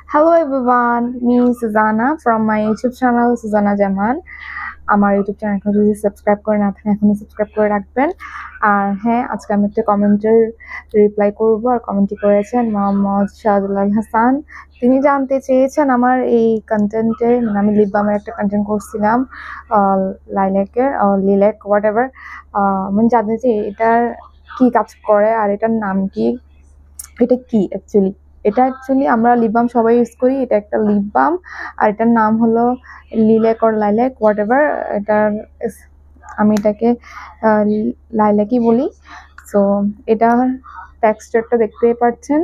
Hello everyone, me Susanna from my YouTube channel Susanna Jaman. আমার YouTube চ্যানেলটা যদি subscribe করে না থাকেন এখনই সাবস্ক্রাইব করে রাখবেন। আর হ্যাঁ, আজকে আমি একটা কমেন্টের রিপ্লাই করব। আর কমেন্টটি করেছেন মোহাম্মদ শাহদুল্লাহ হাসান। তিনি জানতে চেয়েছেন আমার এই কন্টেন্টে, মানে আমি লিপ বামের একটা কন্টেন্ট করছিলাম লাইল্যাকের লিল্যাক হোয়াট এভার। মানে জানতে চাই এটার কি কাজ করে আর এটার নাম কি, এটা কি অ্যাকচুয়ালি। এটা অ্যাকচুয়ালি আমরা লিপ বাম সবাই ইউজ করি। এটা একটা লিপ বাম আর এটার নাম হলো লিল্যাক অর লাইল্যাক হোয়াট এভার। এটার আমি এটাকে লাইল্যাকই বলি। সো এটার টেক্সচারটা দেখতেই পাচ্ছেন,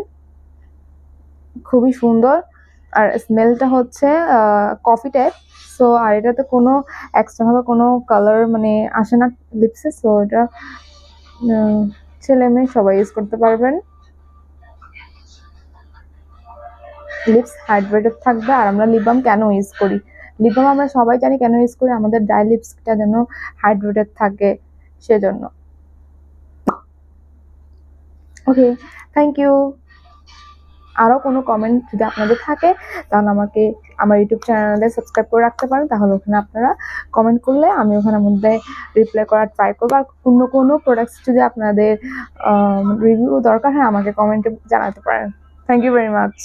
খুবই সুন্দর। আর স্মেলটা হচ্ছে কফি টাইপ। সো আর এটাতে কোনো এক্সট্রা ভাবে কোনো কালার মানে আসে না লিপসে। সো এটা ছেলে মেয়ে সবাই ইউজ করতে পারবেন। লিপস হাইড্রেটেড থাকবে। আর আমরা লিপ বাম কেন ইউজ করি, লিপ বাম আমরা সবাই জানি কেন ইউজ করি, আমাদের ড্রাই লিপসটা যেন হাইড্রেটেড থাকে সেজন্য। ওকে, থ্যাংক ইউ। আরও কোনো কমেন্ট যদি আপনাদের থাকে তাহলে আমাকে আমার ইউটিউব চ্যানেলে সাবস্ক্রাইব করে রাখতে পারেন, তাহলে ওখানে আপনারা কমেন্ট করলে আমি ওখানের মধ্যে রিপ্লাই করার ট্রাই করবো। আর অন্য কোনো প্রোডাক্টস যদি আপনাদের রিভিউ দরকার হয় আমাকে কমেন্টে জানাতে পারেন। Thank you very much.